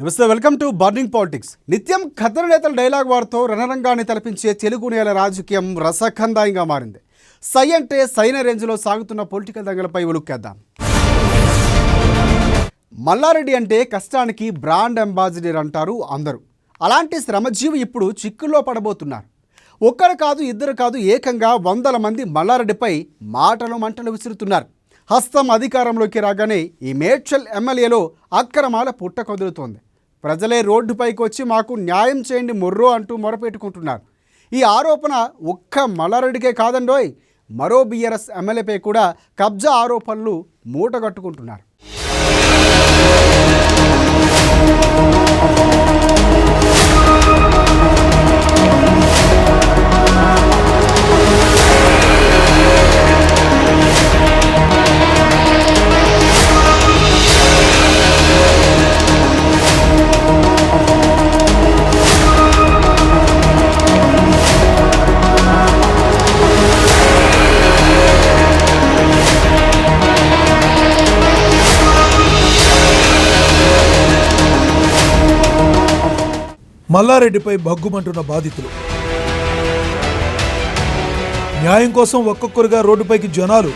నమస్తే, welcome to burning politics. నిత్యం ఖద్దరు నేతల డైలాగ్ వారితో రణరంగాన్ని తలపించే తెలుగు నేల రాజకీయం రసఖందాయంగా మారింది. సై అంటే సైన రేంజ్లో సాగుతున్న పొలిటికల్ దంగలపై ఉలుక్కేద్దాం. మల్లారెడ్డి అంటే కష్టానికి బ్రాండ్ అంబాసిడర్ అంటారు అందరూ. అలాంటి శ్రమజీవి ఇప్పుడు చిక్కుల్లో పడబోతున్నారు. ఒక్కరు కాదు, ఇద్దరు కాదు, ఏకంగా 100 మంది మల్లారెడ్డిపై మాటలు మంటలు విసురుతున్నారు. హస్తం అధికారంలోకి రాగానే ఈ మేడ్చల్ ఎమ్మెల్యేలో అక్రమాల పుట్ట కదులుతోంది. ప్రజలే రోడ్డుపైకి వచ్చి మాకు న్యాయం చేయండి మొర్రో అంటూ మొరపెట్టుకుంటున్నారు. ఈ ఆరోపణ ఒక్క మల్లారెడ్డికే కాదండోయ్, మరో బీఆర్ఎస్ ఎమ్మెల్యేపై కూడా కబ్జా ఆరోపణలు మూటగట్టుకుంటున్నారు. మల్లారెడ్డిపై భగ్గుమంటున్న బాధితులు. న్యాయం కోసం ఒక్కొక్కరుగా రోడ్డుపైకి జనాలు.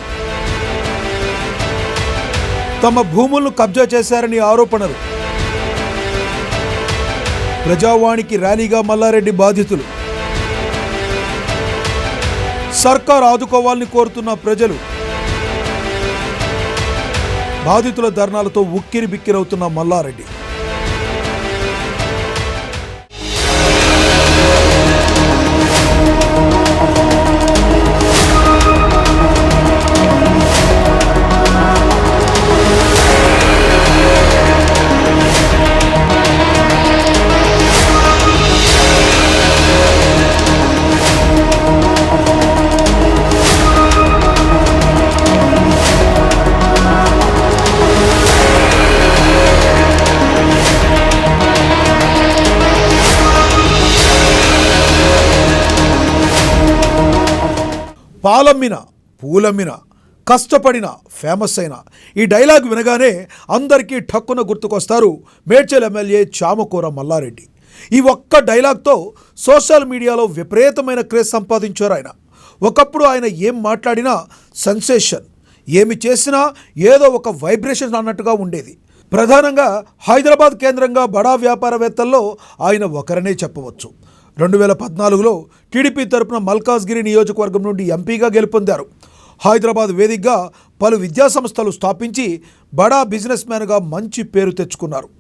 తమ భూములను కబ్జా చేశారని ఆరోపణలు. ప్రజావాణికి ర్యాలీగా మల్లారెడ్డి బాధితులు. సర్కార్ ఆదుకోవాలని కోరుతున్న ప్రజలు. బాధితుల ధర్నాలతో ఉక్కిరి బిక్కిరవుతున్న మల్లారెడ్డి. పాలమ్మిన పూలమ్మిన కష్టపడిన ఫేమస్ అయిన ఈ డైలాగ్ వినగానే అందరికీ ఠక్కున గుర్తుకొస్తారు మేడ్చల్ ఎమ్మెల్యే చామకూర మల్లారెడ్డి. ఈ ఒక్క డైలాగ్తో సోషల్ మీడియాలో విపరీతమైన క్రేజ్ సంపాదించారు ఆయన. ఒకప్పుడు ఆయన ఏం మాట్లాడినా సెన్సేషన్, ఏమి చేసినా ఏదో ఒక వైబ్రేషన్ అన్నట్టుగా ఉండేది. ప్రధానంగా హైదరాబాద్ కేంద్రంగా బడా వ్యాపారవేత్తల్లో ఆయన ఒకరనే చెప్పవచ్చు. 2014లో టీడీపీ తరపున మల్కాజ్గిరి నియోజకవర్గం నుండి ఎంపీగా గెలుపొందారు. హైదరాబాద్ వేదికగా పలు విద్యాసంస్థలు స్థాపించి బడా బిజినెస్ మ్యాన్గా మంచి పేరు తెచ్చుకున్నారు.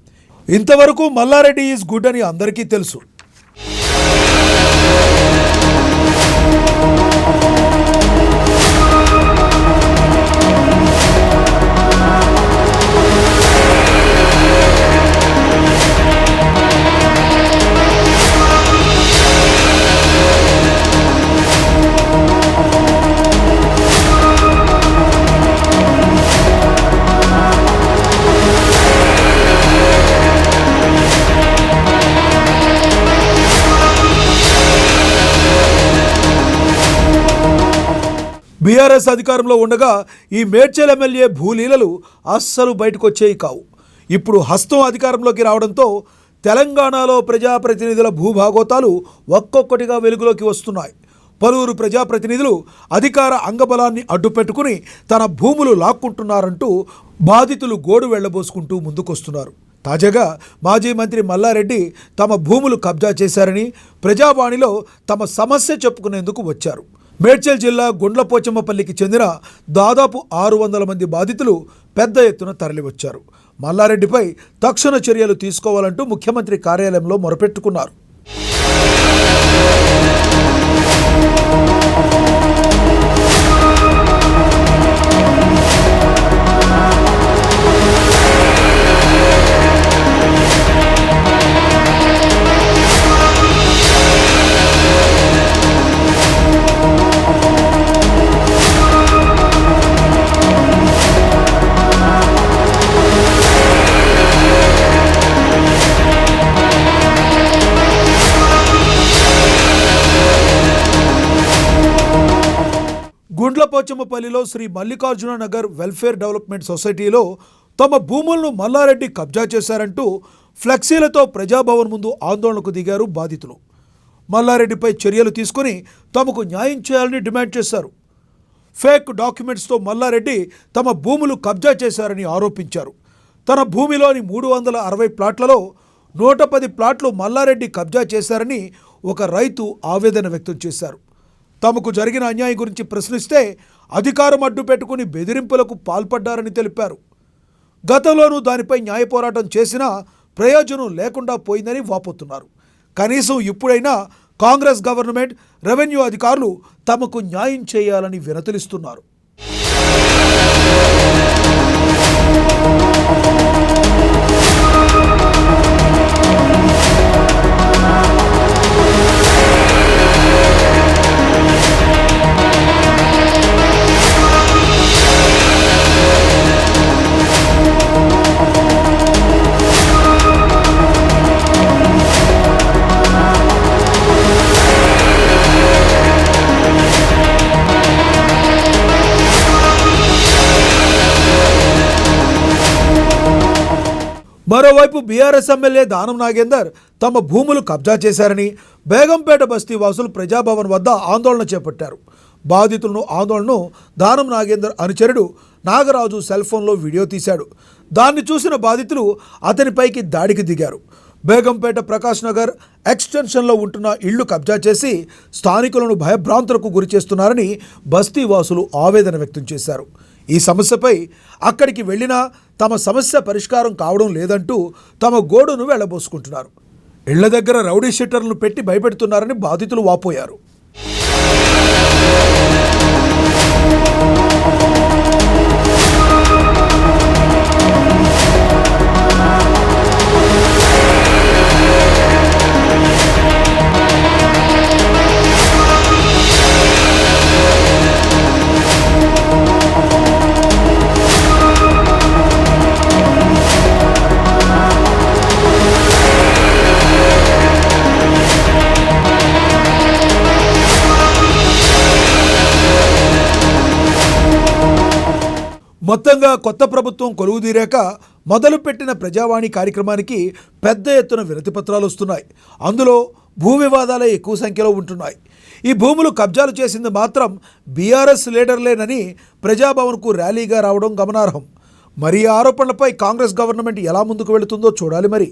ఇంతవరకు మల్లారెడ్డి ఈజ్ గుడ్ అని అందరికీ తెలుసు. బీఆర్ఎస్ అధికారంలో ఉండగా ఈ మేడ్చల్ ఎమ్మెల్యే భూలీలలు అస్సలు బయటకు వచ్చేవి కావు. ఇప్పుడు హస్తం అధికారంలోకి రావడంతో తెలంగాణలో ప్రజాప్రతినిధుల భూభాగోతాలు ఒక్కొక్కటిగా వెలుగులోకి వస్తున్నాయి. పలువురు ప్రజాప్రతినిధులు అధికార అంగబలాన్ని అడ్డుపెట్టుకుని తన భూములు లాక్కుంటున్నారంటూ బాధితులు గోడు వెళ్లబోసుకుంటూ ముందుకొస్తున్నారు. తాజాగా మాజీ మంత్రి మల్లారెడ్డి తమ భూములు కబ్జా చేశారని ప్రజావాణిలో తమ సమస్య చెప్పుకునేందుకు వచ్చారు. మేడ్చల్ జిల్లా గుండ్లపోచమ్మపల్లికి చెందిన దాదాపు 600 మంది బాధితులు పెద్ద ఎత్తున తరలివచ్చారు. మల్లారెడ్డిపై తక్షణ చర్యలు తీసుకోవాలంటూ ముఖ్యమంత్రి కార్యాలయంలో మొరపెట్టుకున్నారు. గుండ్లపోచమ్మపల్లిలో శ్రీ మల్లికార్జున నగర్ వెల్ఫేర్ డెవలప్మెంట్ సొసైటీలో తమ భూములను మల్లారెడ్డి కబ్జా చేశారంటూ ఫ్లెక్సీలతో ప్రజాభవన్ ముందు ఆందోళనకు దిగారు బాధితులు. మల్లారెడ్డిపై చర్యలు తీసుకుని తమకు న్యాయం చేయాలని డిమాండ్ చేశారు. ఫేక్ డాక్యుమెంట్స్తో మల్లారెడ్డి తమ భూములు కబ్జా చేశారని ఆరోపించారు. తన భూమిలోని 360 ప్లాట్లలో 110 ప్లాట్లు మల్లారెడ్డి కబ్జా చేశారని ఒక రైతు ఆవేదన వ్యక్తం చేశారు. తమకు జరిగిన అన్యాయం గురించి ప్రశ్నిస్తే అధికారం అడ్డు పెట్టుకుని బెదిరింపులకు పాల్పడ్డారని తెలిపారు. గతంలోనూ దానిపై న్యాయ పోరాటం చేసినా ప్రయోజనం లేకుండా పోయిందని వాపోతున్నారు. కనీసం ఇప్పుడైనా కాంగ్రెస్ గవర్నమెంట్, రెవెన్యూ అధికారులు తమకు న్యాయం చేయాలని వినతిస్తున్నారు. మరోవైపు బీఆర్ఎస్ ఎమ్మెల్యే దానం నాగేందర్ తమ భూములు కబ్జా చేశారని బేగంపేట బస్తీ వాసులు ప్రజాభవన్ వద్ద ఆందోళన చేపట్టారు. బాధితులను ఆందోళనను దానం నాగేందర్ అనుచరుడు నాగరాజు సెల్ ఫోన్లో వీడియో తీశాడు. దాన్ని చూసిన బాధితులు అతనిపైకి దాడికి దిగారు. బేగంపేట ప్రకాష్ నగర్ ఎక్స్టెన్షన్లో ఉంటున్న ఇళ్లు కబ్జా చేసి స్థానికులను భయభ్రాంతులకు గురి చేస్తున్నారని బస్తీ వాసులు ఆవేదన వ్యక్తం చేశారు. ఈ సమస్యపై అక్కడికి వెళ్ళినా తమ సమస్య పరిష్కారం కావడం లేదంటూ తమ గోడును వెళ్లబోసుకుంటున్నారు. ఇళ్ల దగ్గర రౌడీ షీటర్లను పెట్టి భయపెడుతున్నారని బాధితులు వాపోయారు. మొత్తంగా కొత్త ప్రభుత్వం కొలువుదీరాక మొదలుపెట్టిన ప్రజావాణి కార్యక్రమానికి పెద్ద ఎత్తున వినతిపత్రాలు వస్తున్నాయి. అందులో భూ వివాదాలే ఎక్కువ సంఖ్యలో ఉంటున్నాయి. ఈ భూములు కబ్జాలు చేసింది మాత్రం బీఆర్ఎస్ లీడర్లేనని ప్రజాభవన్కు ర్యాలీగా రావడం గమనార్హం. మరి ఈ ఆరోపణలపై కాంగ్రెస్ గవర్నమెంట్ ఎలా ముందుకు వెళుతుందో చూడాలి. మరి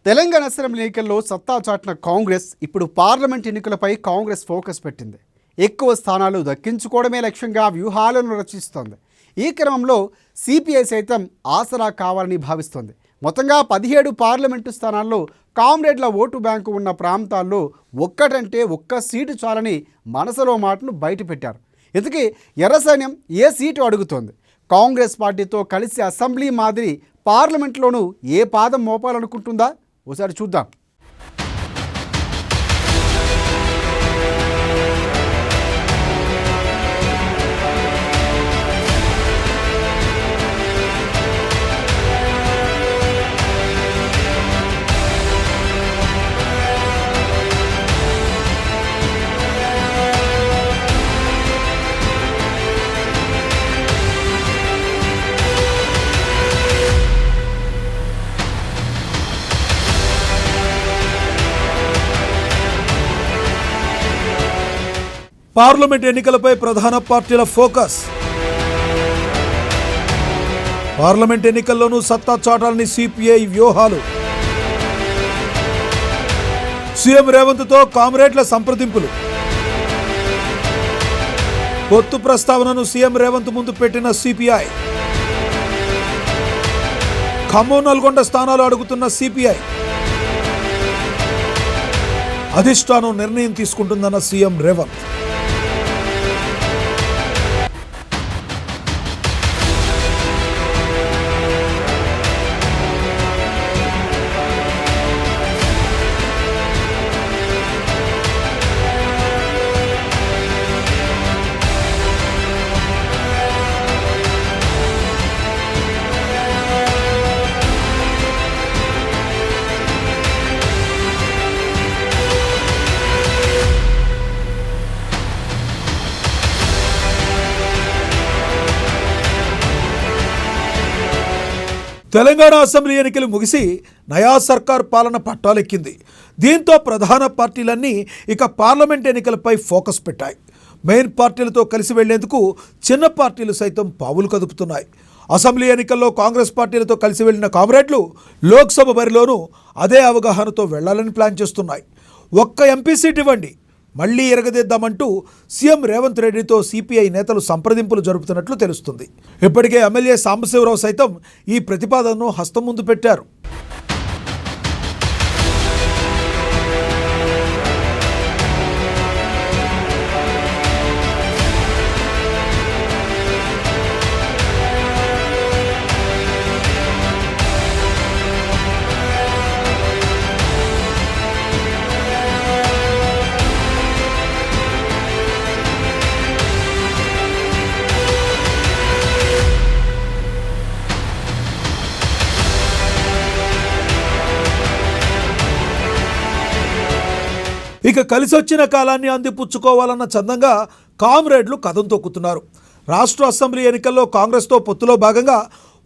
తెలంగాణ అసెంబ్లీ ఎన్నికల్లో సత్తా చాటిన కాంగ్రెస్ ఇప్పుడు పార్లమెంట్ ఎన్నికలపై కాంగ్రెస్ ఫోకస్ పెట్టింది. ఎక్కువ స్థానాలు దక్కించుకోవడమే లక్ష్యంగా వ్యూహాలను రచిస్తోంది. ఈ క్రమంలో సిపిఐ సైతం ఆసరా కావాలని భావిస్తోంది. మొత్తంగా 17 పార్లమెంటు స్థానాల్లో కామ్రేడ్ల ఓటు బ్యాంకు ఉన్న ప్రాంతాల్లో ఒక్కటంటే ఒక్క సీటు చాలని మనసులో మాటను బయటపెట్టారు. ఇంతకీ ఎర్ర సైన్యం ఏ సీటు అడుగుతోంది? కాంగ్రెస్ పార్టీతో కలిసి అసెంబ్లీ మాదిరి పార్లమెంట్లోనూ ఏ పాదం మోపాలనుకుంటుందా? ఒకసారి చూద్దాం. పార్లమెంట్ ఎన్నికలపై ప్రధాన పార్టీల ఫోకస్. పార్లమెంట్ ఎన్నికల్లోనూ సత్తా చాటాలని సిపిఐ వ్యూహాలు. సీఎం రేవంత్తో కామ్రేడ్ల సంప్రదింపులు. పొత్తు ప్రస్తావనను సీఎం రేవంత్ ముందు పెట్టిన సిపిఐ. ఖమ్మం, నల్గొండ స్థానాలు అడుగుతున్న సిపిఐ. అధిష్టానం నిర్ణయం తీసుకుంటుందన్న సీఎం రేవంత్. తెలంగాణ అసెంబ్లీ ఎన్నికలు ముగిసి నయా సర్కార్ పాలన పట్టాలెక్కింది. దీంతో ప్రధాన పార్టీలన్నీ ఇక పార్లమెంట్ ఎన్నికలపై ఫోకస్ పెట్టాయి. మెయిన్ పార్టీలతో కలిసి వెళ్లేందుకు చిన్న పార్టీలు సైతం పావులు కదుపుతున్నాయి. అసెంబ్లీ ఎన్నికల్లో కాంగ్రెస్ పార్టీలతో కలిసి వెళ్లిన కామ్రేడ్లు లోక్సభ బరిలోనూ అదే అవగాహనతో వెళ్లాలని ప్లాన్ చేస్తున్నాయి. ఒక్క ఎంపీ సీట్ ఇవ్వండి, మళ్లీ ఎరగదిద్దామంటూ సీఎం రేవంత్ రెడ్డితో సిపిఐ నేతలు సంప్రదింపులు జరుపుతున్నట్లు తెలుస్తుంది. ఇప్పటికే ఎమ్మెల్యే సాంబశివరావు సైతం ఈ ప్రతిపాదనను హస్తం ముందు పెట్టారు. ఇక కలిసొచ్చిన కాలాన్ని అందిపుచ్చుకోవాలన్న చందంగా కామ్రేడ్లు కథం తొక్కుతున్నారు. రాష్ట్ర అసెంబ్లీ ఎన్నికల్లో కాంగ్రెస్తో పొత్తులో భాగంగా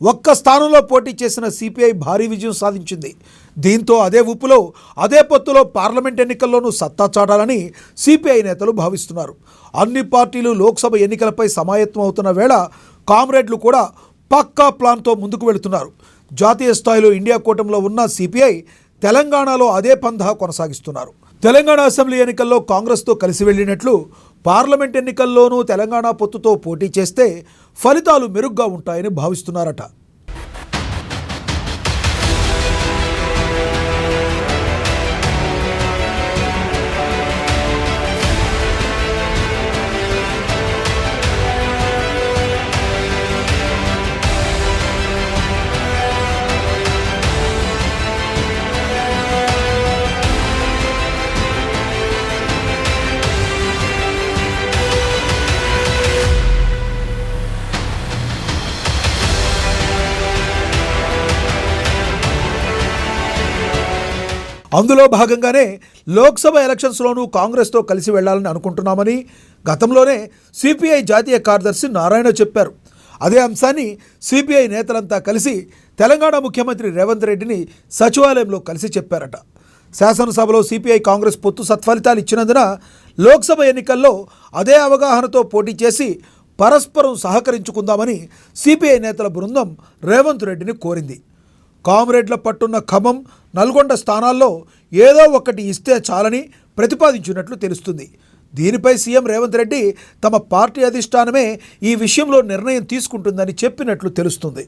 ఒక్క స్థానంలో పోటీ చేసిన సిపిఐ భారీ విజయం సాధించింది. దీంతో అదే ఊపులో అదే పొత్తులో పార్లమెంట్ ఎన్నికల్లోనూ సత్తా చాటాలని సిపిఐ నేతలు భావిస్తున్నారు. అన్ని పార్టీలు లోక్సభ ఎన్నికలపై సమాయత్తం అవుతున్న వేళ కామ్రేడ్లు కూడా పక్కా ప్లాన్తో ముందుకు వెళుతున్నారు. జాతీయ స్థాయిలో ఇండియా కూటమిలో ఉన్న సిపిఐ తెలంగాణలో అదే పంథా కొనసాగిస్తున్నారు. తెలంగాణ అసెంబ్లీ ఎన్నికల్లో కాంగ్రెస్తో కలిసి వెళ్ళినట్లు పార్లమెంట్ ఎన్నికల్లోనూ తెలంగాణ పొత్తుతో పోటీ చేస్తే ఫలితాలు మెరుగ్గా ఉంటాయని భావిస్తున్నారట. అందులో భాగంగానే లోక్సభ ఎలక్షన్స్లోనూ కాంగ్రెస్తో కలిసి వెళ్లాలని అనుకుంటున్నామని గతంలోనే సిపిఐ జాతీయ కార్యదర్శి నారాయణ చెప్పారు. అదే అంశాన్ని సిపిఐ నేతలంతా కలిసి తెలంగాణ ముఖ్యమంత్రి రేవంత్ రెడ్డిని సచివాలయంలో కలిసి చెప్పారట. శాసనసభలో సిపిఐ కాంగ్రెస్ పొత్తు సత్ఫలితాలు ఇచ్చినందున లోక్సభ ఎన్నికల్లో అదే అవగాహనతో పోటీ చేసి పరస్పరం సహకరించుకుందామని సిపిఐ నేతల బృందం రేవంత్ రెడ్డిని కోరింది. కామ్రేడ్ల పట్టున్న ఖమ్మం, నల్గొండ స్థానాల్లో ఏదో ఒకటి ఇస్తే చాలని ప్రతిపాదించినట్లు తెలుస్తుంది. దీనిపై సీఎం రేవంత్ రెడ్డి తమ పార్టీ అధిష్టానమే ఈ విషయంలో నిర్ణయం తీసుకుంటుందని చెప్పినట్లు తెలుస్తుంది.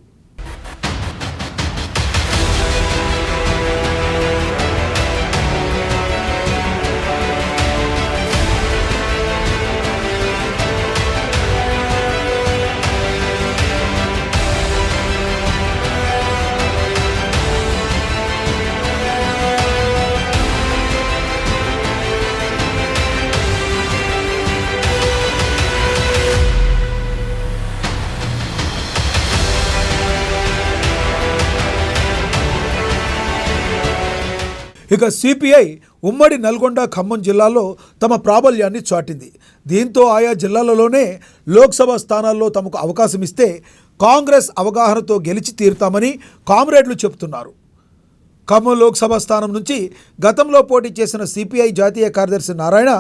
ఇక సిపిఐ ఉమ్మడి నల్గొండ, ఖమ్మం జిల్లాల్లో తమ ప్రాబల్యాన్ని చాటింది. దీంతో ఆయా జిల్లాలలోనే లోక్సభ స్థానాల్లో తమకు అవకాశం ఇస్తే కాంగ్రెస్ అవగాహనతో గెలిచి తీరుతామని కామ్రేడ్లు చెబుతున్నారు. ఖమ్మం లోక్సభ స్థానం నుంచి గతంలో పోటీ చేసిన సిపిఐ జాతీయ కార్యదర్శి నారాయణ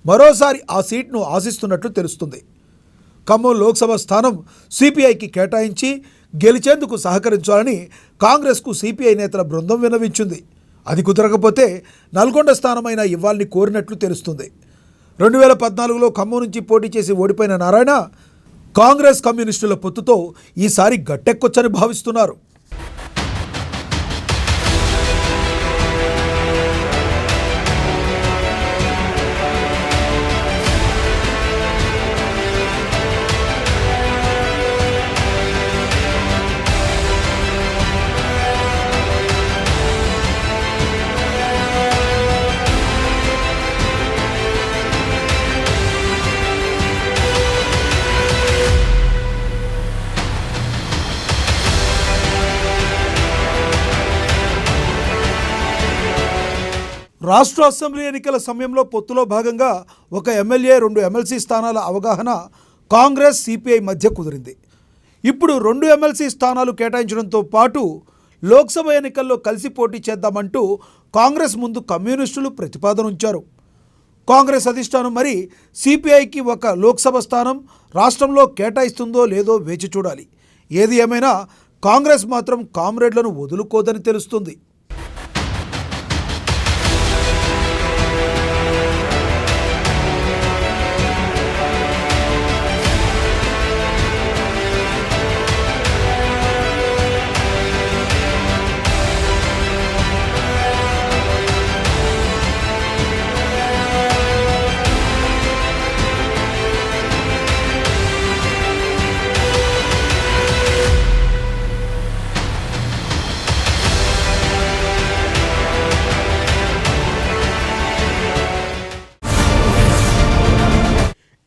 మరోసారి ఆ సీట్ను ఆశిస్తున్నట్లు తెలుస్తుంది. ఖమ్మం లోక్సభ స్థానం సిపిఐకి కేటాయించి గెలిచేందుకు సహకరించాలని కాంగ్రెస్కు సిపిఐ నేతల బృందం విన్నవించింది. అది కుదరకపోతే నల్గొండ స్థానమైనా ఇవ్వాలని కోరినట్లు తెలుస్తుంది. 2014లో ఖమ్మం నుంచి పోటీ చేసి ఓడిపోయిన నారాయణ కాంగ్రెస్ కమ్యూనిస్టుల పొత్తుతో ఈసారి గట్టెక్కొచ్చని భావిస్తున్నారు. రాష్ట్ర అసెంబ్లీ ఎన్నికల సమయంలో పొత్తులో భాగంగా ఒక ఎమ్మెల్యే, 2 ఎమ్మెల్సీ స్థానాల అవగాహన కాంగ్రెస్, సిపిఐ మధ్య కుదిరింది. ఇప్పుడు 2 ఎమ్మెల్సీ స్థానాలు కేటాయించడంతో పాటు లోక్సభ ఎన్నికల్లో కలిసి పోటీ చేద్దామంటూ కాంగ్రెస్ ముందు కమ్యూనిస్టులు ప్రతిపాదన ఉంచారు. కాంగ్రెస్ అధిష్టానం మరి సిపిఐకి ఒక లోక్సభ స్థానం రాష్ట్రంలో కేటాయిస్తుందో లేదో వేచి చూడాలి. ఏది ఏమైనా కాంగ్రెస్ మాత్రం కామ్రేడ్లను వదులుకోదని తెలుస్తుంది.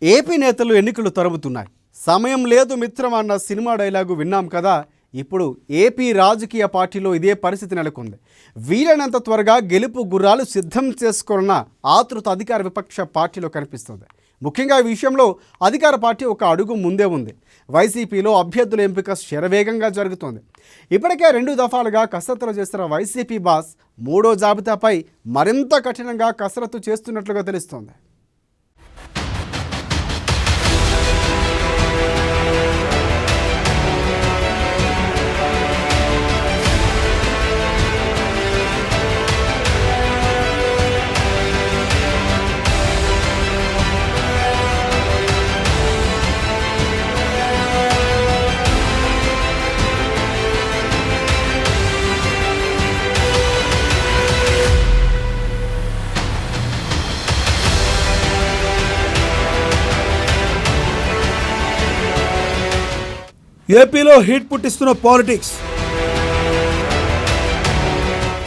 ఏపీ నేతలు ఎన్నికలు తరుముతున్నాయి. సమయం లేదు మిత్రం అన్న సినిమా డైలాగు విన్నాం కదా. ఇప్పుడు ఏపీ రాజకీయ పార్టీలో ఇదే పరిస్థితి నెలకొంది. వీలైనంత త్వరగా గెలుపు గుర్రాలు సిద్ధం చేసుకోవాలన్న ఆతృత అధికార విపక్ష పార్టీలో కనిపిస్తుంది. ముఖ్యంగా ఈ విషయంలో అధికార పార్టీ ఒక అడుగు ముందే ఉంది. వైసీపీలో అభ్యర్థుల ఎంపిక శరవేగంగా జరుగుతోంది. ఇప్పటికే 2 దఫాలుగా కసరత్తులు చేస్తున్న వైసీపీ బాస్ 3వ జాబితాపై మరింత కఠినంగా కసరత్తు చేస్తున్నట్లుగా తెలుస్తోంది. ఏపీలో హీట్ పుట్టిస్తున్న పాలిటిక్స్.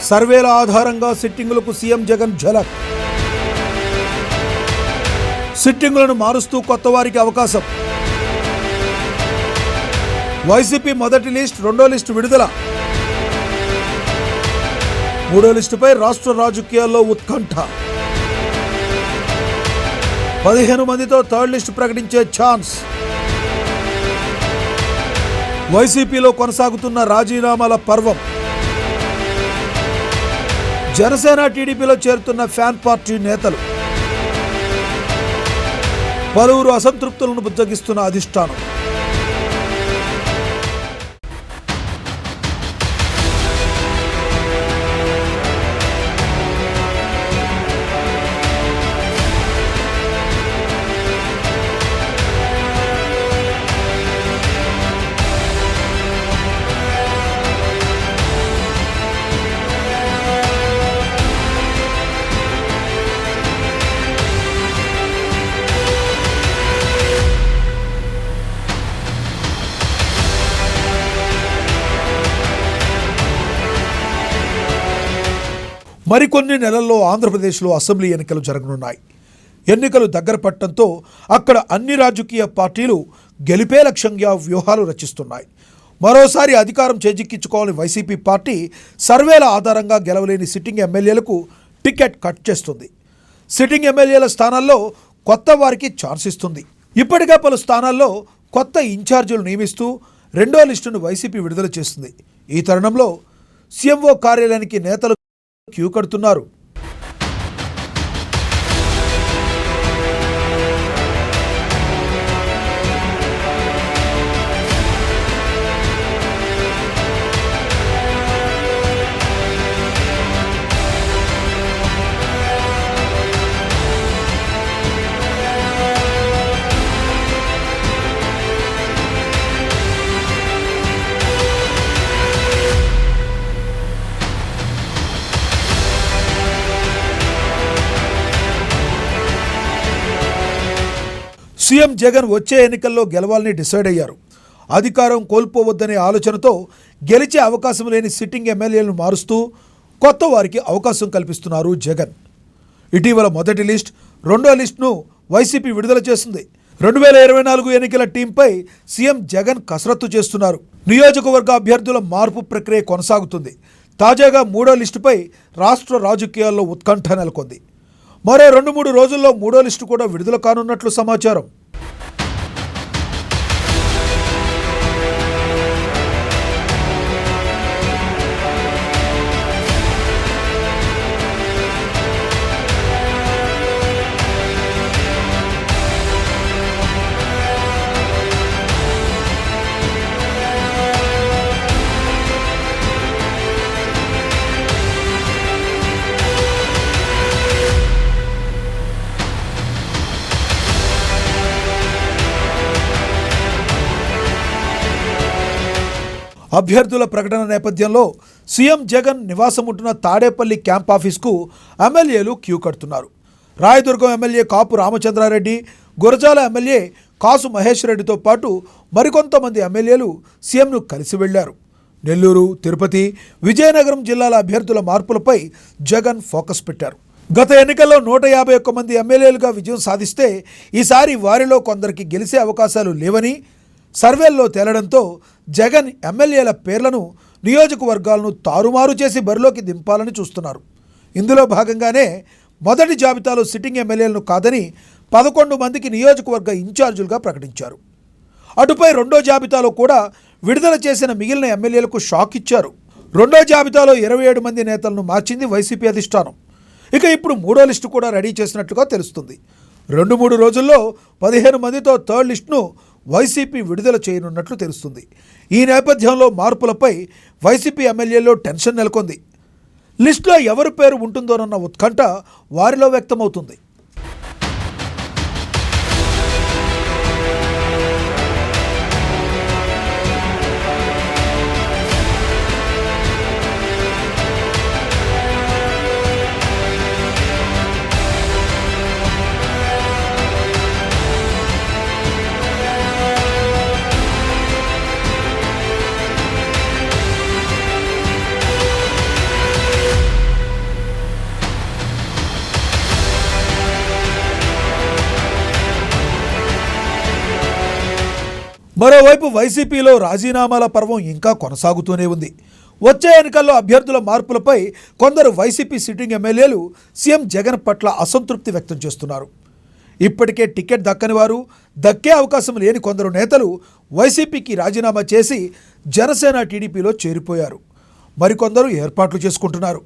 సర్వేల ఆధారంగా సిట్టింగులకు సీఎం జగన్ ఝలక్. సిట్టింగులను మారుస్తూ కొత్త వారికి అవకాశం. వైసీపీ మొదటి లిస్ట్, 2వ లిస్టు విడుదల. 3వ లిస్టుపై రాష్ట్ర రాజకీయాల్లో ఉత్కంఠ. 15 మందితో 3rd లిస్టు ప్రకటించే ఛాన్స్. వైసీపీలో కొనసాగుతున్న రాజీనామాల పర్వం. జనసేన టీడీపీలో చేరుతున్న ఫ్యాన్ పార్టీ నేతలు. పలువురు అసంతృప్తులను బుజ్జగిస్తున్న అధిష్టానం. మరికొన్ని నెలల్లో ఆంధ్రప్రదేశ్లో అసెంబ్లీ ఎన్నికలు జరగనున్నాయి. ఎన్నికలు దగ్గర పట్టడంతో అక్కడ అన్ని రాజకీయ పార్టీలు గెలిపే లక్ష్యంగా వ్యూహాలు రచిస్తున్నాయి. మరోసారి అధికారం చేజిక్కించుకోవాలని వైసీపీ పార్టీ సర్వేల ఆధారంగా గెలవలేని సిట్టింగ్ ఎమ్మెల్యేలకు టికెట్ కట్ చేస్తుంది. సిట్టింగ్ ఎమ్మెల్యేల స్థానాల్లో కొత్త వారికి ఛాన్స్ ఇస్తుంది. ఇప్పటికే పలు స్థానాల్లో కొత్త ఇన్ఛార్జీలు నియమిస్తూ 2వ లిస్టును వైసీపీ విడుదల చేస్తుంది. ఈ తరుణంలో సీఎంఓ కార్యాలయానికి నేతలు క్యూ కడుతున్నారు. సీఎం జగన్ వచ్చే ఎన్నికల్లో గెలవాలని డిసైడ్ అయ్యారు. అధికారం కోల్పోవద్దనే ఆలోచనతో గెలిచే అవకాశం లేని సిట్టింగ్ ఎమ్మెల్యేలను మారుస్తూ కొత్త వారికి అవకాశం కల్పిస్తున్నారు జగన్. ఇటీవల మొదటి లిస్ట్, 2వ లిస్టును వైసీపీ విడుదల చేస్తుంది. 2024 ఎన్నికల టీంపై సీఎం జగన్ కసరత్తు చేస్తున్నారు. నియోజకవర్గ అభ్యర్థుల మార్పు ప్రక్రియ కొనసాగుతుంది. తాజాగా 3వ లిస్టుపై రాష్ట్ర రాజకీయాల్లో ఉత్కంఠ నెలకొంది. మరో 2-3 రోజుల్లో 3వ లిస్టు కూడా విడుదల కానున్నట్లు సమాచారం. అభ్యర్థుల ప్రకటన నేపథ్యంలో సీఎం జగన్ నివాసం ఉంటున్న తాడేపల్లి క్యాంప్ ఆఫీస్కు ఎమ్మెల్యేలు క్యూ కడుతున్నారు. రాయదుర్గం ఎమ్మెల్యే కాపు రామచంద్రారెడ్డి, గురజాల ఎమ్మెల్యే కాసు మహేష్ రెడ్డితో పాటు మరికొంతమంది ఎమ్మెల్యేలు సీఎంను కలిసి వెళ్లారు. నెల్లూరు, తిరుపతి, విజయనగరం జిల్లాల అభ్యర్థుల మార్పులపై జగన్ ఫోకస్ పెట్టారు. గత ఎన్నికల్లో 151 మంది ఎమ్మెల్యేలుగా విజయం సాధిస్తే ఈసారి వారిలో కొందరికి గెలిచే అవకాశాలు లేవని సర్వేల్లో తేలడంతో జగన్ ఎమ్మెల్యేల పేర్లను, నియోజకవర్గాలను తారుమారు చేసి బరిలోకి దింపాలని చూస్తున్నారు. ఇందులో భాగంగానే మొదటి జాబితాలో సిట్టింగ్ ఎమ్మెల్యేలను కాదని 11 మందికి నియోజకవర్గ ఇన్ఛార్జీలుగా ప్రకటించారు. అటుపై రెండో జాబితాలో కూడా విడుదల చేసిన మిగిలిన ఎమ్మెల్యేలకు షాక్ ఇచ్చారు. రెండో జాబితాలో 27 మంది నేతలను మార్చింది వైసీపీ అధిష్టానం. ఇక ఇప్పుడు మూడో లిస్టు కూడా రెడీ చేసినట్లుగా తెలుస్తుంది. 2-3 రోజుల్లో 15 మందితో థర్డ్ లిస్టును వైసీపీ విడుదల చేయనున్నట్లు తెలుస్తుంది. ఈ నేపథ్యంలో మార్పులపై వైసీపీ ఎమ్మెల్యేల్లో టెన్షన్ నెలకొంది. లిస్టులో ఎవరి పేరు ఉంటుందోనన్న ఉత్కంఠ వారిలో వ్యక్తమవుతుంది. మరోవైపు వైసీపీలో రాజీనామాల పర్వం ఇంకా కొనసాగుతూనే ఉంది. వచ్చే ఎన్నికల్లో అభ్యర్థుల మార్పులపై కొందరు వైసీపీ సిట్టింగ్ ఎమ్మెల్యేలు సీఎం జగన్ పట్ల అసంతృప్తి వ్యక్తం చేస్తున్నారు. ఇప్పటికే టికెట్ దక్కని వారు, దక్కే అవకాశం లేని కొందరు నేతలు వైసీపీకి రాజీనామా చేసి జనసేన, టీడీపీలో చేరిపోయారు. మరికొందరు ఏర్పాట్లు చేసుకుంటున్నారు.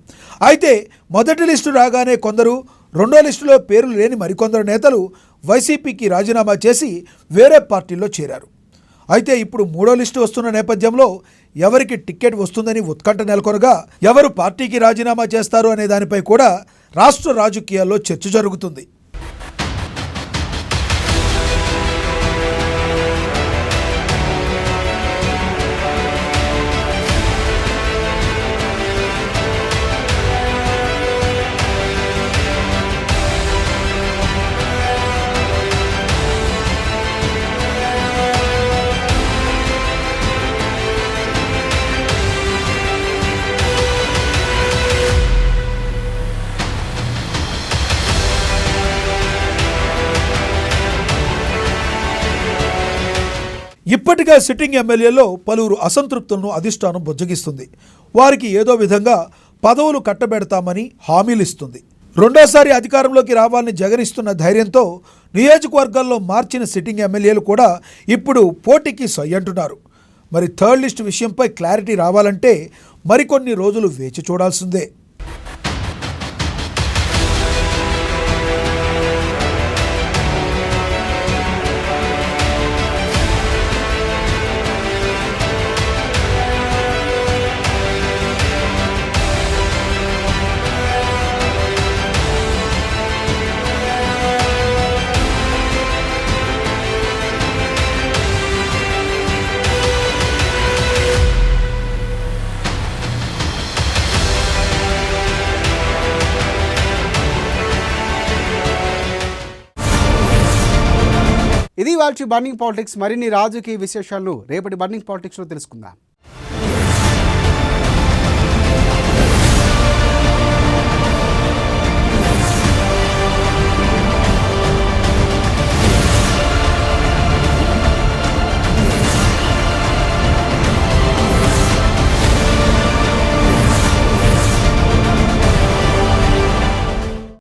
అయితే మొదటి లిస్టు రాగానే కొందరు, రెండో లిస్టులో పేర్లు లేని మరికొందరు నేతలు వైసీపీకి రాజీనామా చేసి వేరే పార్టీల్లో చేరారు. అయితే ఇప్పుడు మూడో లిస్టు వస్తున్న నేపథ్యంలో ఎవరికి టికెట్ వస్తుందని ఉత్కంఠ నెలకొనగా, ఎవరు పార్టీకి రాజీనామా చేస్తారు అనే దానిపై కూడా రాష్ట్ర రాజకీయాల్లో చర్చ జరుగుతుంది. ఇప్పటికే సిట్టింగ్ ఎమ్మెల్యేలో పలువురు అసంతృప్తులను అధిష్టానం బుజ్జగిస్తుంది. వారికి ఏదో విధంగా పదవులు కట్టబెడతామని హామీలు ఇస్తుంది. రెండోసారి అధికారంలోకి రావాలని జగన్ ఇస్తున్న ధైర్యంతో నియోజకవర్గాల్లో మార్చిన సిట్టింగ్ ఎమ్మెల్యేలు కూడా ఇప్పుడు పోటీకి సై అంటున్నారు. మరి థర్డ్ లిస్ట్ విషయంపై క్లారిటీ రావాలంటే మరికొన్ని రోజులు వేచి చూడాల్సిందే. ఇది వాళ్ళ బర్నింగ్ పాలిటిక్స్. మరిన్ని రాజకీయ విశేషాలను రేపటి బర్నింగ్ పాలిటిక్స్లో తెలుసుకుందాం.